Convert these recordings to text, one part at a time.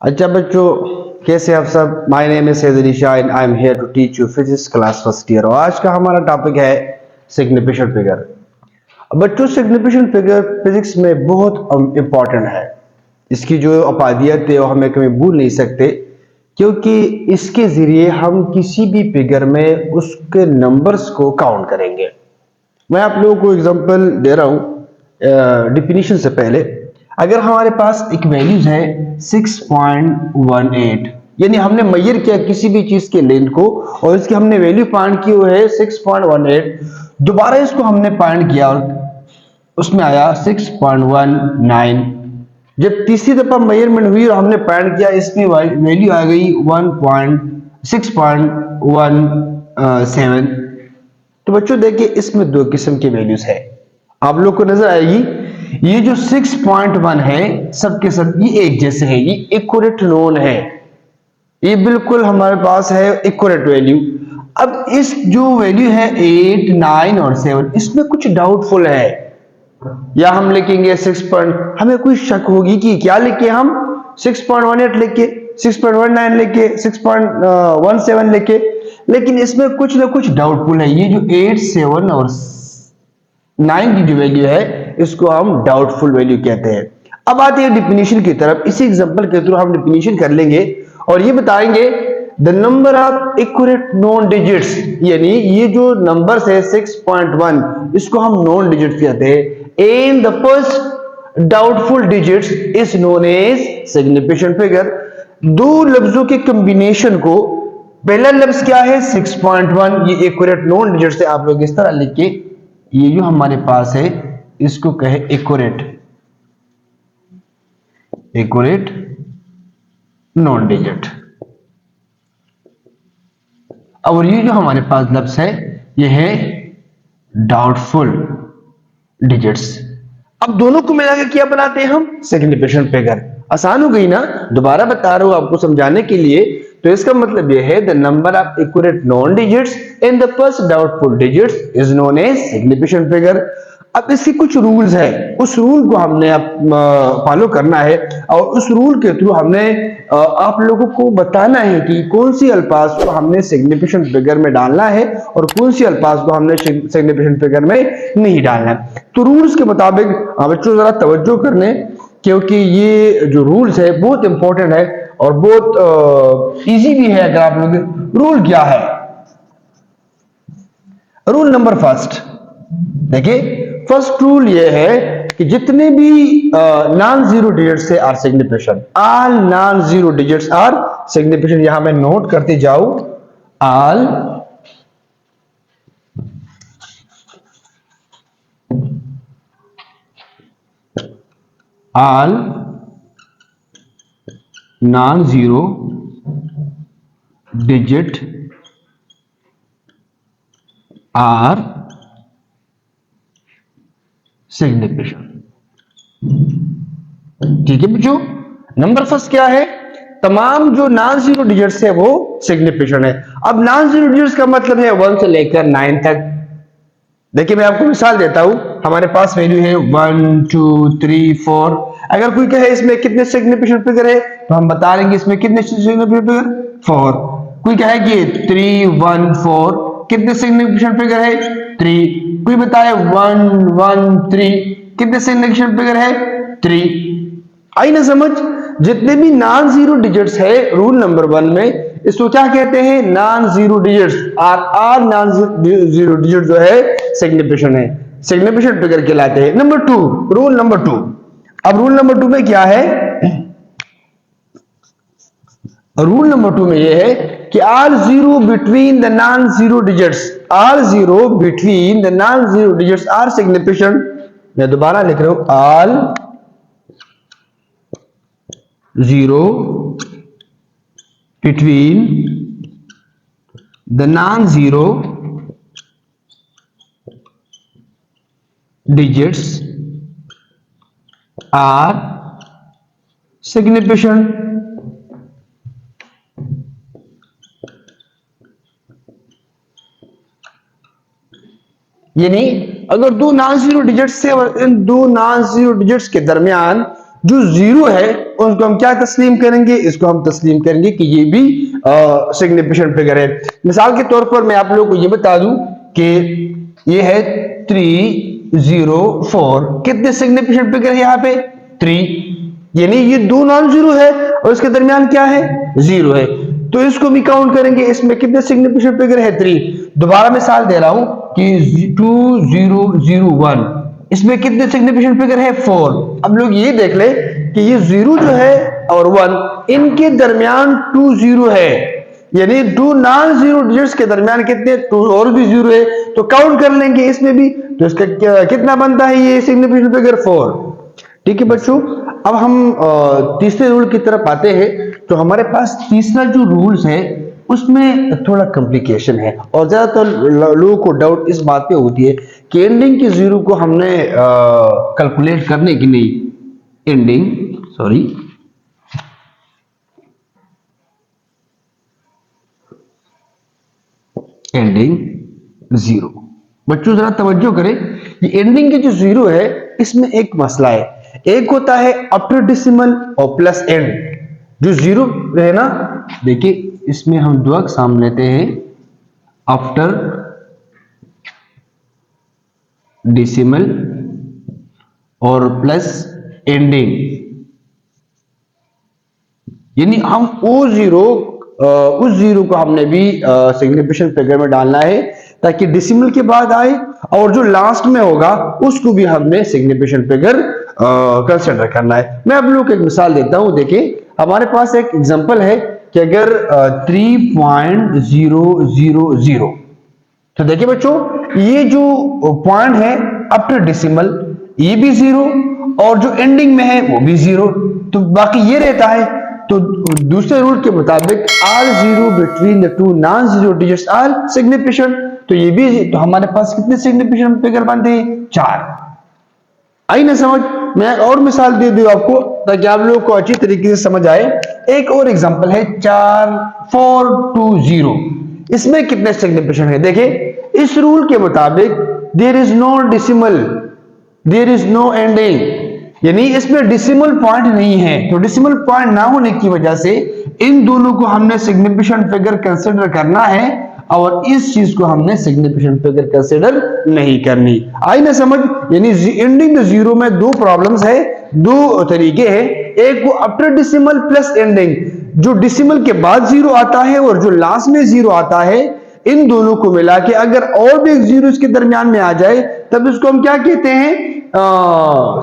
अच्छा बच्चों, कैसे आप सब। My name is Syed Ali Shah and I am here to teach you physics class first year. और आज का हमारा टॉपिक है सिग्निफिकेंट फिगर। बच्चों, सिग्निफिकेंट फिगर फिजिक्स में बहुत इंपॉर्टेंट है। इसकी जो अपादियत है वो हमें कभी भूल नहीं सकते, क्योंकि इसके जरिए हम किसी भी फिगर में उसके नंबर्स को काउंट करेंगे। मैं आप लोगों को एग्जांपल दे रहा हूं डिफिनीशन से पहले। अगर हमारे पास एक वैल्यूज है 6.18, यानी हमने मेजर किया किसी भी चीज के लेंथ को और इसकी हमने वैल्यू फाइंड की हुई है 6.18। दोबारा इसको हमने फाइंड किया और उसमें आया 6.19। जब तीसरी दफा मेजरमेंट हुई और हमने फाइंड किया, इसमें वैल्यू आ गई 1.6.17। तो बच्चों देखिए, इसमें दो किस्म की वैल्यूज है, आप लोग को नजर आएगी। ये जो 6.1 है सबके सब ये एक जैसे है, ये एक्यूरेट नोन है, ये बिल्कुल हमारे पास है एक्यूरेट वैल्यू। अब इस जो वैल्यू है 8, 9 और 7, इसमें कुछ डाउटफुल है। या हम लिखेंगे 6 हमें कोई शक होगी कि क्या लिखे हम 6.18 लिखे, 6.19 लिखे, 6.17 लिखे, लेकिन इसमें कुछ ना कुछ डाउटफुल है। ये जो 8, 7 और 9 की जो वैल्यू है इसको हम डाउटफुल वैल्यू कहते हैं। अब आते हैं डिफिनीशन की तरफ। इसी एग्जांपल के थ्रू हम डिफिनीशन कर लेंगे और ये बताएंगे the number of accurate known digits, यानी ये जो नंबर्स है 6.1 इसको हम नॉन डिजिट्स कहते हैं। And the first doubtful digits is known as significant figure. दो लफ्जों के कॉम्बिनेशन को, पहला लफ्ज क्या है 6.1, ये एक्यूरेट नॉन डिजिट्स है। आप लोग इस तरह लिख के, ये जो हमारे पास है इसको कहे एक्यूरेट नॉन डिजिट। और ये जो हमारे पास लफ्ज है ये है डाउटफुल डिजिट्स। अब दोनों को मिलाकर क्या बनाते हैं हम, सिग्निफिकेंट फिगर। आसान हो गई ना, दोबारा बता रहा हूं आपको समझाने के लिए। तो इसका मतलब यह है the number of accurate known digits in the first doubtful digits is known as significant figure. अब इसके कुछ रूल्स है, उस रूल को हमने फॉलो करना है और उस रूल के थ्रू हमने आप लोगों को बताना है कि कौन सी अल्फाज को हमने सिग्निफिकेंट फिगर में डालना है और कौन सी अल्फाज को हमने सिग्निफिकेंट फिगर में नहीं डालना है। तो रूल्स के मुताबिक बच्चों जरा तवज्जो करने, क्योंकि ये जो रूल्स है बहुत इंपॉर्टेंट है और बहुत इजी भी है। अगर आप लोग, रूल क्या है, रूल नंबर फर्स्ट देखिए। फर्स्ट रूल ये है कि जितने भी नॉन जीरो डिजिट्स है are significant, all non zero digits are significant. यहां मैं नोट करते जाऊं, all non zero digit are significant. ठीक है बच्चों, नंबर फर्स्ट क्या है, तमाम जो नॉन जीरो डिजिट्स है वो सिग्निफिकेंट है। अब नॉन जीरो डिजिट्स का मतलब है 1 से लेकर 9 तक। देखिए मैं आपको मिसाल देता हूं, हमारे पास वैल्यू है 1, 2, 3, 4। अगर कोई कहे इसमें कितने सिग्निफिकेंट फिगर है तो हम बता देंगे इसमें कितने सिग्निफिकेंट फिगर 4। कोई कहे कि 3, 1, 4, कितने सिग्निफिकेंट फिगर है 3। कोई बताए 1, 1, 3, कितने सिग्निफिकेंट फिगर है 3। आई ना समझ। जितने भी नॉन जीरो डिजिट्स है रूल नंबर 1 में, इसको क्या कहते हैं, non zero digits. Are non zero digit जो है सिग्निफिकेंट है, सिग्निफिकेंट फिगर कहलाते हैं। Number 2, rule number 2। अब रूल नंबर 2 में क्या है, रूल नंबर 2 में यह है कि are zero between the non zero digits, are zero between the non zero digits are significant. मैं दोबारा लिख रहा हूं, all zero between the non zero digits are significant. यानी अगर दो नॉन जीरो डिजिट्स से और इन दो नॉन जीरो डिजिट्स के दरमियान जो जीरो है उसको हम क्या तस्लीम करेंगे, इसको हम तस्लीम करेंगे कि ये भी सिग्निफिकेंट फिगर है। मिसाल के तौर पर मैं आप लोगों को ये बता दूं कि ये है 304, कितने सिग्निफिकेंट फिगर है यहाँ पे 3, यानी ये दो नॉन जीरो है और इसके दरमियान क्या है, जीरो है, तो इसको भी काउंट करेंगे, इसमें कितने सिग्निफिकेंट फिगर है 3। दोबारा मिसाल दे रहा हूं कि 2001, इसमें कितने सिग्निफिकेंट फिगर है 4। अब लोग ये देख ले कि ये 0 जो है और 1 इनके दरमियान 2 जीरो है, यानी 2 नॉन जीरो डिजिट्स के दरमियान कितने 2 और भी जीरो है, तो काउंट कर लेंगे इसमें भी, तो इसका कितना बनता है ये सिग्निफिकेंट फिगर 4। ठीक है बच्चों, अब हम तीसरे रूल की तरफ आते हैं। तो हमारे पास तीसरा जो रूल्स है उसमें थोड़ा कॉम्प्लिकेशन है और ज्यादातर लोगों को डाउट इस बात पे होती है कि एंडिंग के जीरो को हमने कैलकुलेट करने की नहीं, एंडिंग जीरो। बच्चों जरा तवज्जो करें, ये एंडिंग के जो जीरो है इसमें एक मसला है, एक होता है आफ्टर डेसिमल और प्लस एंड। जो जीरो है ना, देखिए इसमें हम दो अकसाम लेते हैं, आफ्टर डेसिमल और प्लस एंडिंग, यानी हम उस जीरो को हमने भी सिग्निफिकेंट फिगर में डालना है ताकि डेसिमल के बाद आए, और जो लास्ट में होगा उसको भी हमने सिग्निफिकेंट फिगर कंसीडर करना है। मैं आप लोगों को एक मिसाल देता हूं, देखिए हमारे पास एक एग्जांपल है कि अगर 3.000, तो देखिए बच्चों ये जो पॉइंट है आफ्टर डेसिमल ये भी जीरो और जो एंडिंग में है वो भी जीरो, तो बाकी ये रहता है। तो दूसरे रूल के मुताबिक all zero between the two non zero digits are significant, तो ये भी, तो हमारे पास कितने सिग्निफिकेंट फिगर बनते हैं 4। आई ना समझ? मैं और मिसाल दे दूं आपको ताकि आप लोगों को अच्छी तरीके से समझ आए। एक और एग्जांपल है 4420, इसमें कितने सिग्निफिकेंट है, देखिए इस रूल के मुताबिक there is no decimal, there is no ending, यानी इसमें डेसिमल पॉइंट नहीं है, तो डेसिमल पॉइंट ना होने की वजह से इन दोनों को हमने सिग्निफिकेंट फिगर कंसीडर करना है और इस चीज को हमने सिग्निफिकेंट फिगर कंसीडर नहीं करनी। आई ना समझ? यानी एंडिंग द जीरो में दो प्रॉब्लम्स है, दो तरीके हैं, एक वो आफ्टर डेसिमल प्लस एंडिंग, जो डेसिमल के बाद जीरो आता है और जो लास्ट में जीरो आता है, इन दोनों को मिला के अगर और भी एक जीरो इसके दरमियान में आ जाए तब इसको हम क्या कहते हैं,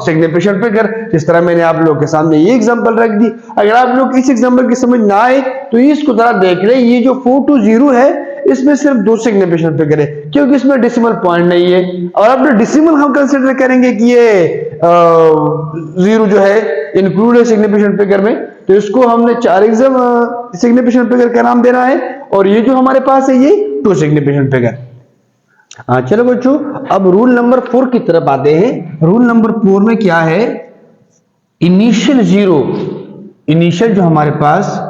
सिग्निफिकेंट फिगर। जिस तरह मैंने आप लोगों के सामने ये एग्जांपल रख दी, अगर आप लोग इस एग्जांपल की समझ ना आए तो इसको जरा देख ले, ये जो 420 है इसमें सिर्फ दो सिग्निफिकेंट फिगर है क्योंकि इसमें डेसिमल पॉइंट नहीं है, और अब डेसिमल हम कंसीडर करेंगे कि ये जीरो जो है इंक्लूड है सिग्निफिकेंट फिगर में, तो इसको हमने 4 सिग्निफिकेंट फिगर का नाम देना है, और ये जो हमारे पास है ये 2 सिग्निफिकेंट फिगर। चलो बच्चों अब रूल नंबर 4 की तरफ आते हैं। रूल नंबर 4 में क्या है, इनिशियल जीरो, इनिशियल जो हमारे पास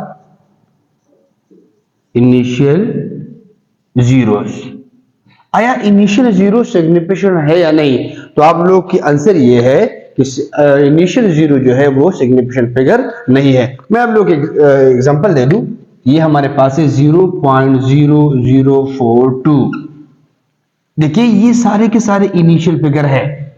इनिशियल जीरोस, आया इनिशियल जीरो सिग्निफिकेंट है या नहीं, तो आप लोग की आंसर ये है कि इनिशियल जीरो जो है वो सिग्निफिकेंट फिगर नहीं है। मैं आप लोग एग्जांपल दे दूं, ये हमारे पास है 0.0042, देखिए ये सारे के सारे इनिशियल फिगर है,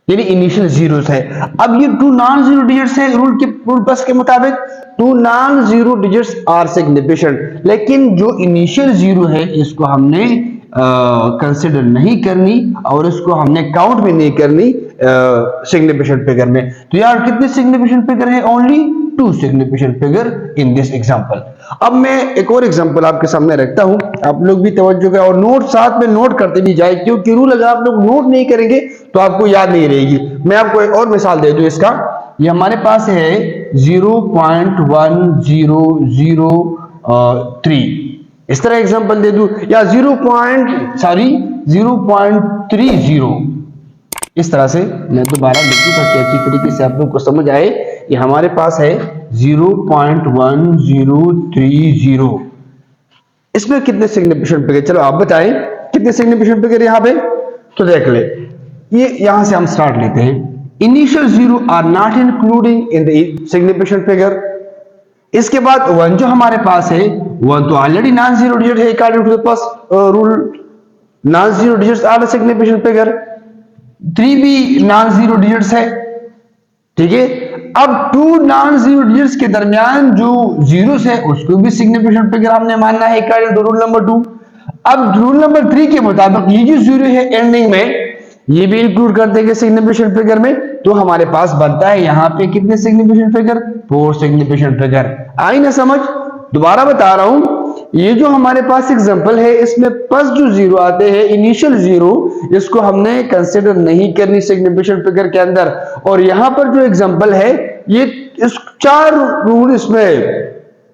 यानी इनिशियल जीरोस है। अब ये 2 नॉन जीरो डिजिट्स है, रूल बस के मुताबिक 2 non zero digits are significant, लेकिन जो इनिशियल जीरो है इसको हमने कंसिडर नहीं करनी और इसको हमने काउंट भी नहीं करनी सिग्निफिकेंट फिगर में। तो यार कितने सिग्निफिकेंट फिगर है, only 2 significant figure in this example. अब मैं एक और एग्जांपल आपके सामने रखता हूं, आप लोग भी तवज्जो करें और नोट साथ में नोट करते भी जाए, क्योंकि रूल अगर आप लोग नोट नहीं करेंगे तो आपको याद नहीं रहेगी। मैं आपको एक और मिसाल दे दूं इसका, ये हमारे पास है 0.1003, इस तरह एग्जांपल दे दूं, या 0.30, इस तरह से मैं दोबारा लिखूं ताकि अच्छी तरीके से आप लोग को समझ आए। ये हमारे पास है 0.1030, इसमें कितने सिग्निफिकेंट फिगर, चलो आप बताएं कितने सिग्निफिकेंट फिगर यहाँ पे, तो देख ले, ये यहां से हम स्टार्ट लेते हैं, initial zero are not including in the significant figure. इसके बाद 1 जो हमारे पास है 1 तो ऑलरेडी नॉन जीरो डिजिट है according to the first rule, non zero digits are the significant figure. 3 भी नॉन जीरो डिजिट्स है, ठीक है। अब 2 नॉन जीरो डिजिट्स के दरमियान जो जीरोस है उसको भी सिग्निफिकेंट फिगर हमने मानना है अकॉर्डिंग टू रूल नंबर 2। अब रूल नंबर 3 के मुताबिक ये जो जीरो है एंडिंग में ये भी इंक्लूड कर देंगे सिग्निफिकेंट फिगर में, तो हमारे पास बनता है यहां पे कितने सिग्निफिकेंट फिगर, 4 सिग्निफिकेंट फिगर। आई ना समझ? दोबारा बता रहा हूं, ये जो हमारे पास एग्जांपल है इसमें फर्स्ट जो जीरो आते हैं इनिशियल जीरो, इसको हमने कंसीडर नहीं करनी सिग्निफिकेंट फिगर के अंदर। और यहां पर जो एग्जांपल है ये इस 4 रूल इसमें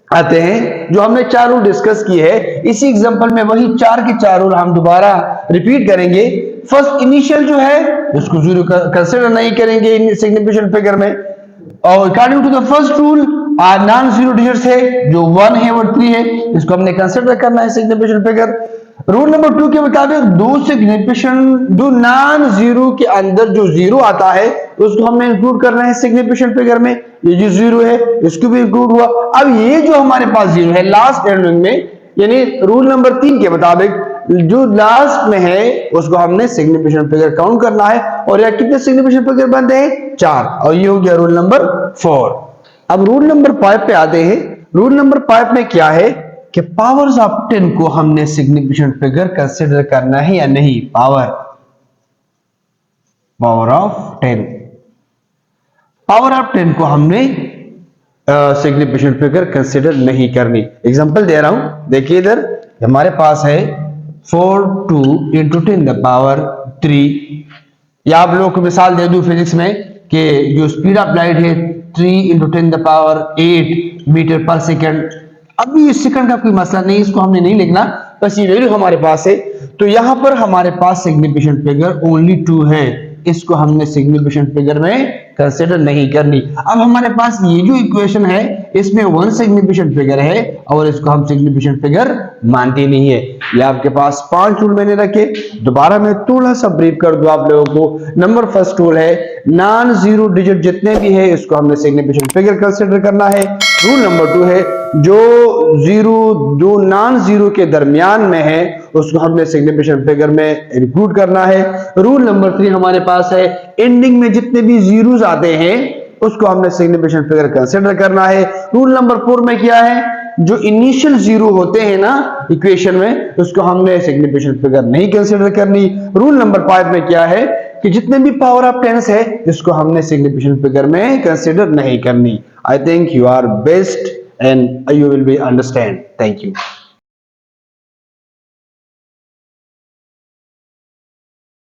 आते हैं जो हमने 4 रूल डिस्कस किए हैं। इसी एग्जांपल में वही 4 के 4 रूल हम दोबारा रिपीट करेंगे। फर्स्ट इनिशियल जो है उसको जीरो कंसीडर नहीं करेंगे सिग्निफिकेंट फिगर में, और according to the first rule non zero digits है जो 1 है और 3 है, इसको हमने कंसीडर करना है सिग्निफिकेंट फिगर। रूल नंबर 2 के मुताबिक दो नॉन जीरो के अंदर जो जीरो आता है उसको हमने इंक्लूड करना है सिग्निफिकेंट फिगर में। ये जो जीरो है इसको भी इंक्लूड हुआ। अब ये जो हमारे पास जीरो है लास्ट एंडिंग में, यानी रूल नंबर 3 के मुताबिक जो लास्ट में है उसको हमने सिग्निफिकेंट फिगर काउंट करना है। और यह कितने सिग्निफिकेंट फिगर बनते हैं, 4, और ये हो गया रूल नंबर 4। अब रूल नंबर 5 पे आते हैं। रूल नंबर 5 में क्या है कि पावर्स ऑफ 10 को हमने सिग्निफिकेंट फिगर कंसीडर करना है या नहीं। पावर ऑफ 10 को हमने सिग्निफिकेंट फिगर कंसीडर नहीं करनी। एग्जांपल दे रहा हूं, देखिए इधर हमारे पास है 4 into 10 द पावर 3, या आप लोगों को मिसाल दे दूं फिजिक्स में कि जो स्पीड ऑफ लाइट है 3 into 10 द पावर 8 मीटर पर सेकंड। अभी इस सेकंड का कोई मसला नहीं, इसको हमने नहीं लिखना, बस ये वैल्यू हमारे पास है। तो यहां पर हमारे पास सिग्निफिकेंट फिगर ओनली 2 है, इसको हमने सिग्निफिकेंट फिगर में कंसीडर नहीं करनी। अब हमारे पास ये जो इक्वेशन है इसमें 1 सिग्निफिकेंट फिगर है और इसको हम सिग्निफिकेंट फिगर मानते नहीं है। ये आपके पास 5 रूल मैंने रखे, दोबारा मैं थोड़ा सा ब्रीफ कर दूं आप लोगों को। नंबर फर्स्ट रूल है नॉन जीरो डिजिट जितने भी है इसको हमने सिग्निफिकेंट फिगर कंसीडर करना है। रूल नंबर 2 है जो नॉन जीरो के दरमियान में है उसको हमने सिग्निफिकेंट फिगर में इंक्लूड करना है। रूल नंबर 3 हमारे पास है एंडिंग में जितने भी जीरोस आते हैं उसको हमने सिग्निफिकेंट फिगर कंसीडर करना है। रूल नंबर 4 में क्या है, जो इनिशियल जीरो होते हैं ना इक्वेशन में उसको हमने सिग्निफिकेंट फिगर नहीं कंसीडर करनी। रूल नंबर 5 में क्या है कि जितने भी पावर ऑफ 10 है इसको हमने सिग्निफिकेंट फिगर में कंसीडर नहीं करनी। I think you are best and you will be understand. Thank you.